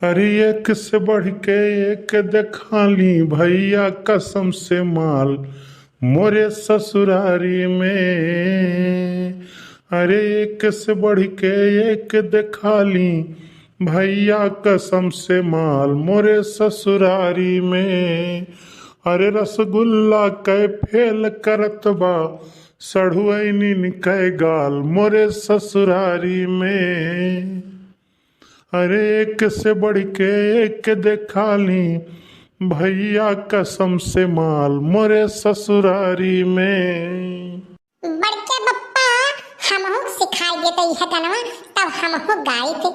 अरे एक से बढ़ के एक देखा ली भैया कसम से माल मोरे ससुरारी में। अरे एक से बढ़ के एक देखा ली भैया कसम से माल मोरे ससुरारी में। अरे रसगुल्ला कै फेल करत बा सढ़ुआइनी कै गाल मोरे ससुरारी में। अरे एक से बढ़ के एक देखा ली भैया कसम से माल मोरे ससुरारी में। बड़के बप्पा हमहू सिखाई देते यह गाना तब हमहू गाई थे।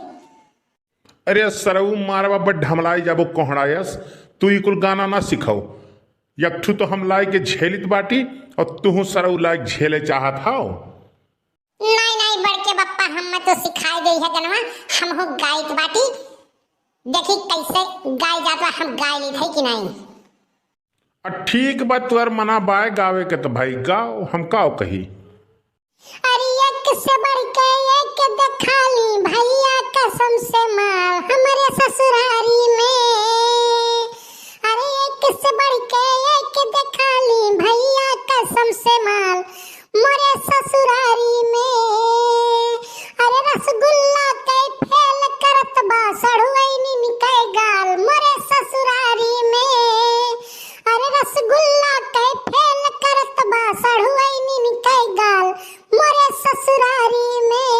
अरे सरऊ मार बाबा ढमलाई जाबो कोहड़ायस तू ई कुल गाना ना सिखाओ। यकठू तो हम लाई के झेलित बाटी और तू सरऊ लाई झेले चाहत हाओ। नहीं नहीं बड़के बप्पा हम तो सिखाई दे है गाना हमहू गाइत बाटी। देखी कैसे गाई जाता हम गाई ली थे कि नहीं। ठीक बा तुअर मना बाय गावे के तो भाई गाओ हम काओ कही। अरे एक से बढ़ के एक देखा ली भैया कसम से माल हमारे ससुरारी में। अरे एक से बढ़ के एक देखा ली भैया कसम से माल मोरे ससुरारी में। अरे रसगुल्ला कै फेल करत बा सढ़ुआइनी निकै गाल मोरे ससुरारी में। अरे रसगुल्ला कै फेल करत बा सढ़ुआइनी निकै गाल मोरे ससुरारी में।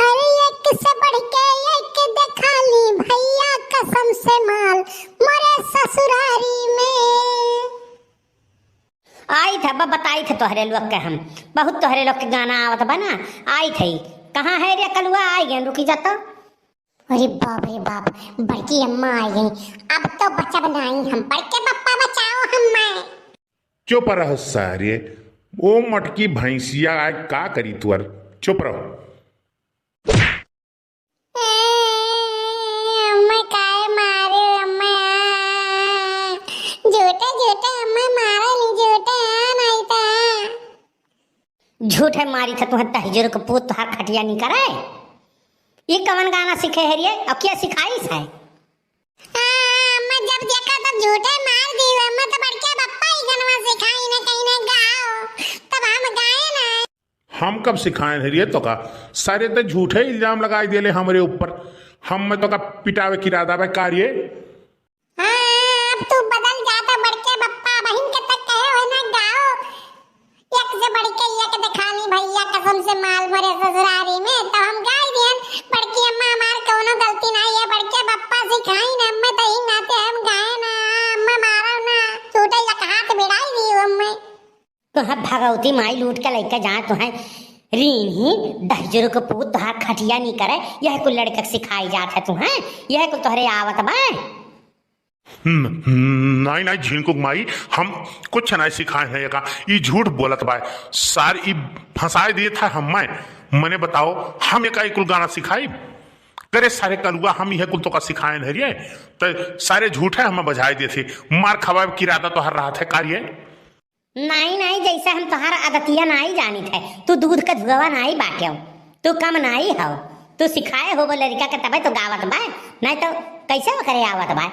अरे एक से बढ़ के एक देखा ली भैया कसम से माल मोरे ससुरारी में। आई थे बताई थे तोहरे लोग के हम बहुत तोहरे लोग के गाना आवत बना आई थे। कहाँ है रे कलुआ आई गए रुकी जाता। अरे बाप रे बाप बड़की अम्मा आई गई अब तो बच्चा बनाई हम। बड़के बप्पा बचाओ हम। चुप रह सारे ओ मटकी भैंसिया आय का करी तुअर चुप रहो। अम्मा काय मारे अम्मा झूठे झूठे अम्मा मारे नी झूठे नहीं था। झूठे मारी था तुह तहजर के पूत तुहार खटिया नहीं करे। ये कवन गाना सीखे है रे और क्या सिखाई है। अम्मा जब देखा तब झूठे मार दी अम्मा तो बड़के बप्पा ही गाना सिखाई ना कहीं ना गाओ तब हम गाए ना। हम कब सिखाए हरिये तो का सारे तो झूठे इल्जाम लगाई देले हमरे ऊपर। हम में तो का पिटावे की इरादा बे कार्य। अब तू बदल जाता बड़के बप्पा बहन के तक कहे हो ना गाओ। एक से बढ़ के एक दिखानी भैया कसम से माल भरे ससुरारी में तो हम गाई दियन। बड़की अम्मा हमार कोनो गलती नहीं है बड़के बप्पा सिखाई ना अम्मा तही नाते हम गाए ना। अम्मा मारो ना छूटे या हाथ भिड़ाई दी अम्मा। तुह भगवती माई लूट के लेके जा तुह रीन ही दहजर के पूत तुहार खटिया नहीं करे। यह कुल लड़के सिखाई जात है तुह यह कुल तोहरे आवत बा। नहीं नहीं झिनकुक माई हम कुछ नहीं सिखाए हैं का ये झूठ बोलत बा सार ई फंसाए दिए था हम मने बताओ हम एक कुल गाना सिखाई करे सारे कलुआ हम यह कुल तो का सिखाए नहीं तो सारे झूठ है हमें बजाए दिए थे मार खवाए की इरादा तो हर रहा था कार्य। नहीं नहीं जैसा हम तुहार आदतिया नहीं जानी थे। तू दूध का धुआ नहीं बाटे तू कम नहीं हो तू सिखाए हो वो लड़का के तबे तो गावत बा नहीं तो कैसे वो करे आवत बा।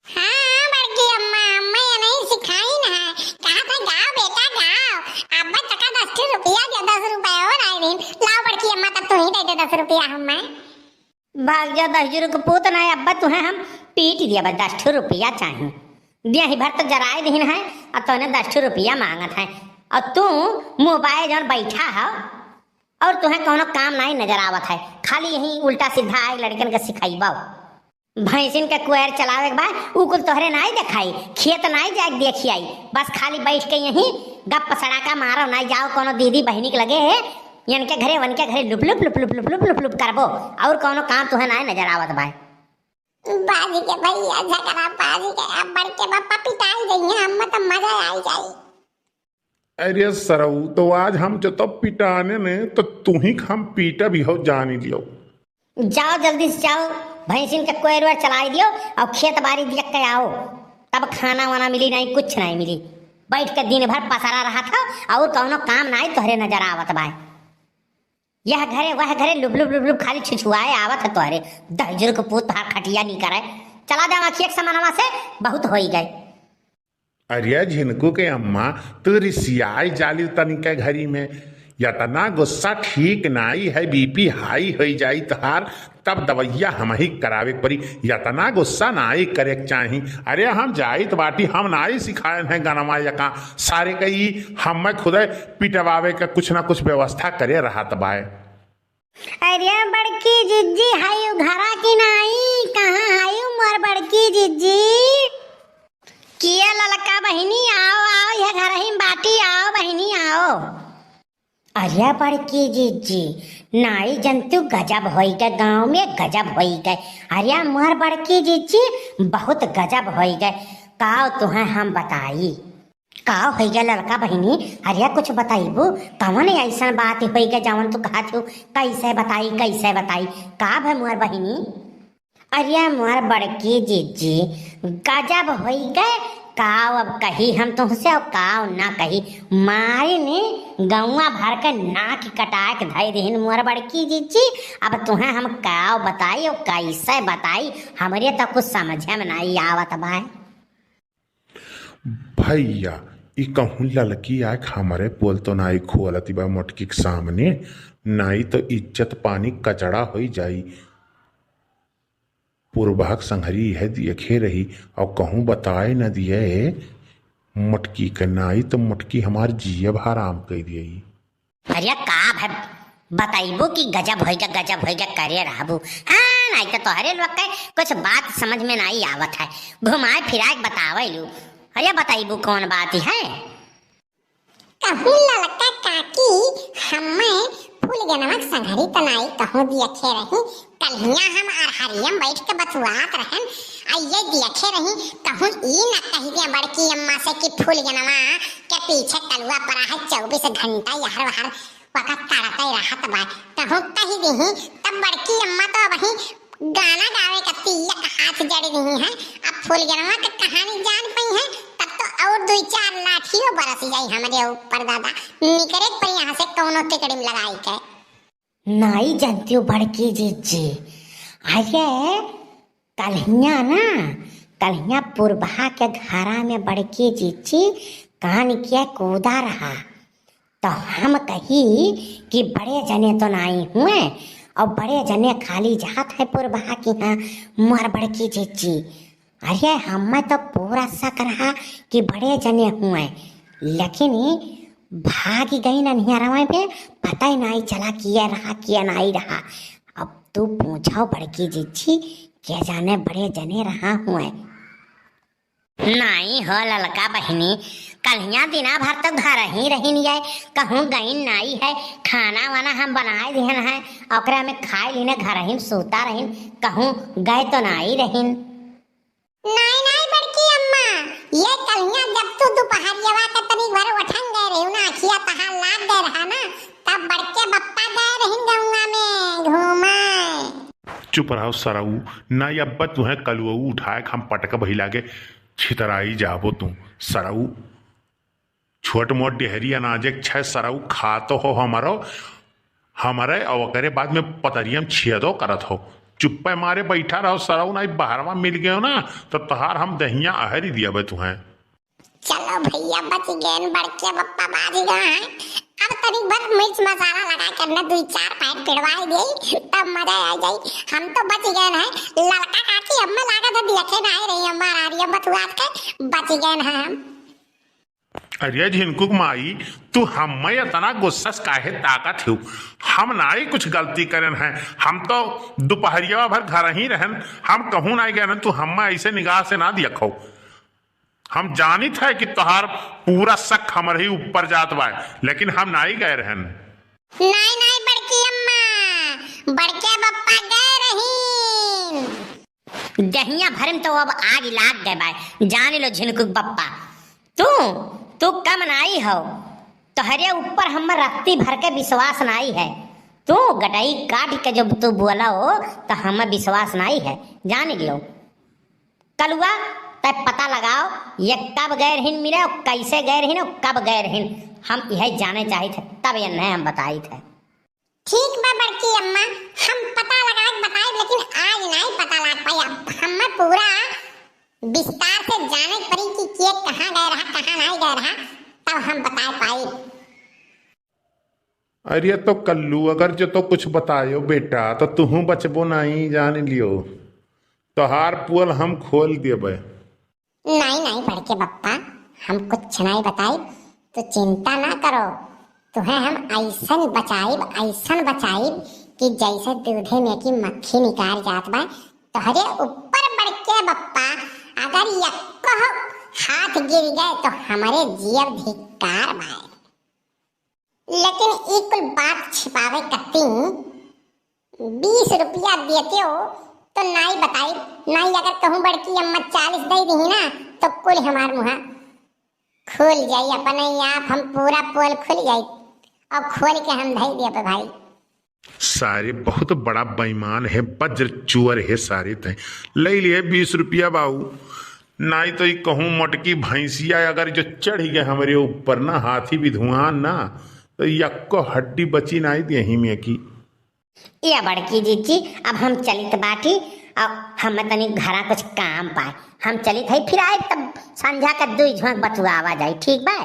हाँ बड़की अम्मा अम्मा ये नहीं सिखाई ना कहा था गाओ बेटा गाओ। अब्बा टका 10 रुपया दे 10 रुपया और आई दिन लाओ बड़की अम्मा तब तू ही दे दे 10 रुपया हमें। भाग जा दहजर के पूत नहीं अब्बा तुहे हम पीट दिया बस 10 रुपया चाहिए दिया ही भर तो जराए दिन है और तूने 10 रुपया मांगत है और तू मोबाइल जौन बैठा है और तुम्हें कोनो काम नहीं नजर आवत है खाली यही उल्टा सीधा आई लड़कन के सिखाईबा। भैंसिन के कुएर चलावे के बाद उ कुल तोहरे नहीं दिखाई खेत नहीं जाके देखी आई बस खाली बैठ के यही गप सड़ाका मारो नहीं जाओ कोनो दीदी बहनी के लगे है इनके घरे वन के घरे loop loop loop loop loop loop loop loop करबो और कोनो काम तुम्हें नहीं नजर आवत भाई। बाजी के भैया झगड़ा बाजी के अब बड़के बप्पा पिटाई गई है हम तो मजा आई जाई। अरे सरऊ तो आज हम जो तो पिटाने ने तो तू ही हम पीटा भी हो जान ही लियो। जाओ जल्दी से जाओ भैंसिन के कोयर चलाई दियो और खेत बाड़ी देख के आओ तब खाना वाना मिली नहीं कुछ नहीं मिली बैठ के दिन भर पसरा रहा था और कौनो काम नहीं तोहरे नजर आवत बा। यह घरे वह घरे लुब लुब लुब लुब खाली छिछुआए आवत है तोहरे दहजर को पूत भार खटिया नहीं करे। चला दे आखिया के समानवा से बहुत हो ही गए। अरे झिनकू के अम्मा तू रिसियाई जाली तनिके घरी में, यतना गुस्सा ठीक नाई है, बीपी हाई हो जाई तहार, तब दवैया हम ही करावे परी। यतना गुस्सा नाई करे चाही। अरे हम जाइत बाटी, हम नाई सिखाए हैं गनमा यका सारे कई हम खुद पिटवावे का कुछ ना कुछ व्यवस्था करे रहा तबाए। अरे बड़की जिज्जी हाय घरा की नाई कहाँ हाय मोर बड़की जिज्जी। किया ललका बहिनी आओ आओ यह घर ही बाटी आओ बहिनी आओ। अरे बड़की जीजी नाई जंतु गजब होई गए, गांव में गजब होई गए। अरे मोर बड़की जीजी बहुत गजब होई गए। काव तुम्हें हम बताई काव हो गया लड़का बहिनी। अरे कुछ बताइबू कौन ऐसा बात हो गया जवन तू कहा थू, कैसे बताई का है मोर बहिनी। अरे मोर बड़की जीजी गजब हो गए। काव अब कही हम तुमसे और काव ना कही, मारी ने गौवा भर के नाक कटा के धई दीन मोर बड़की जीजी। अब तुम्हें हम काव बताई और कैसे बताई, हमारे तो कुछ समझे में नहीं आवत भाई। भैया ई कहूँ लड़की आए हमारे बोल तो नाई खोलती बा मोटकी के सामने, नाई तो इज्जत पानी कचड़ा हो जाई। पूर्वाक संहरी है देखे रही और कहूँ बताए न दिए मोटकी के नाई तो मोटकी हमार जीव हराम कह दिए। अरे का है बताइबू कि गजब होइगा करे रहबू। हाँ नहीं तो तोहरे लोग के कुछ बात समझ में नहीं आवत है, घुमाए फिराए बतावे लू। अरे बताइबू कौन बात है। कहूँ ललका काकी हमें फूल गनमक संघरी तनाई कहूँ देखे रही, कलिया हम अरहरियम बैठ के बतुआत रहन आइए देखे रही। कहूँ ई न कही दिया बड़की अम्मा से कि फूल गनमा के पीछे तलुआ पड़ा है 24 घंटा यहर वहर वक़्त तड़का ही रहत बा। कहूँ कही दी तब बड़की अम्मा तो वही गाना गावे का तीया का हाथ जड़ रही है। अब फूल गनमा की कहानी जान पाई है तब तो और 2-4 लाठियों बरस जाई हमारे ऊपर दादा, निकरे पर यहाँ से कौनो तिकड़ी में लगाई के नाई जानती बड़की जीजी। अरे कलिया पुरबा के घरा में बड़की जीजी कान किया कूदा रहा, तो हम कही कि बड़े जने तो नहीं हुए और बड़े जने खाली जात है पुरबा की हाँ मोर बड़की जीजी। अरे हम तो पूरा शक रहा कि बड़े जने हुए, लेकिन भाग गई ना निहरवा पे पता ही नहीं चला किया रहा किया नहीं रहा। अब तू पूछो बड़की जीजी क्या जाने बड़े जने रहा हुए। नहीं हो ललका बहिनी, कलिया दिना भर तो घर ही रही जाए, कहूँ गई नहीं है। खाना वाना हम बनाए दिहन है ओकरा में खाए लीने घर ही सोता रही, कहूँ गए तो नहीं रही। नहीं बड़की अम्मा ये कलिया जब तू दोपहरिया के तनी घर उठन गए रही ना अखिया तहां लाग गए रहा ना, तब बड़के बप्पा गए रही गंगा में घूमे। चुप रहो सराऊ ना अब्बा तुम्हें कलुऊ उठाए हम पटक बहिला के छितराई जाबो तू सराऊ। छोट मोट डेहरी अनाज छह सराऊ खा तो हो हमारे और करे बाद में पतरियम छियदो करत हो। चुप्पे मारे बैठा रहो सराऊ, नहीं बाहरवा मिल गए ना तो तहार हम दहिया आहर ही दिया बे तुम्हें। चलो भैया बच गए, बड़के बप्पा बाज गए हैं। अब तनी भर मिर्च मसाला लगा कर 2-4 पैक पिड़वाई दे तब मजा आ जाई। हम तो बच गए हैं। लड़का काकी अम्मा लागा तो देखे नहीं रही हमारा आरिया बतुआत के बच गए हैं हम। अरे झिनकुक माई तू हम इतना गुस्सा काहे ताकत हो, हम नाई कुछ गलती करन है। हम तो दोपहरिया भर घर ही रहन, हम कहूँ नहीं गए तू हम ऐसे निगाह से ना देखो। हम जानित है कि तोहार पूरा शक हमारे ही ऊपर जात बा, लेकिन हम नहीं गए रहन। नहीं बड़की अम्मा बड़के बप्पा गए रही। दहिया भरम तो अब आग लाग गए भाई, जान लो झिनकुक बप्पा तू कम नाई हो, तोहरे ऊपर हम रत्ती भर के विश्वास नहीं है। तू गटाई काट के जब तू बोला हो तो हम विश्वास नहीं है। जान लो कलुआ तब पता लगाओ ये कब गए रहीन मिले और कैसे गए रहीन और कब गए रहीन, हम यही जाने चाहिए थे तब ये नहीं हम बताई थे। ठीक बा बड़की अम्मा, हम पता लगा के बताए, लेकिन आज नहीं पता लग पाई। हमें पूरा विस्तार से जाने पड़ी कि के कहाँ गए रहा, कहाँ नहीं गए रहा, तब हम बता पाई। अरे तो कल्लू, अगर जो तो कुछ बतायो बेटा तो तुहू बचबो नहीं, जान लियो तोहार पुअल हम खोल देबे। नहीं नहीं बड़के बप्पा, हम कुछ नहीं बताई, तो चिंता ना करो। तुम्हें हम ऐसन बचाइब कि जैसे दूधे में की मक्खी निकाल जात बा, तोहरे ऊपर बड़के बप्पा अगर यक्को हाथ गिर गए तो हमारे जीव धिक्कार बाए। लेकिन एक कुल बात छिपावे कत्ती, 20 रुपया देते हो तो नहीं बताई, नहीं अगर कहूँ बड़की अम्मा 40 दे दी ना तो कुल हमार मुहा खुल जाई, अपन आप हम पूरा पोल खुल जाई और खोल के हम धई दिया भाई। सारे बहुत बड़ा बेईमान है, वज्र चुअर है सारे तय। ले लिए 20 रुपया बाऊ, नहीं तो कहूँ मोटकी भैंसिया अगर जो चढ़ गए हमारे ऊपर ना, हाथी भी धुआं ना, तो यक्को हड्डी बची नहीं यही में की। या बड़की जीजी, अब हम चलित बाटी, अब हम तनी घरा कुछ काम पाए, हम चलित है, फिर आए तब संध्या का 2 झोंक बतुआ आवा जाए, ठीक बा।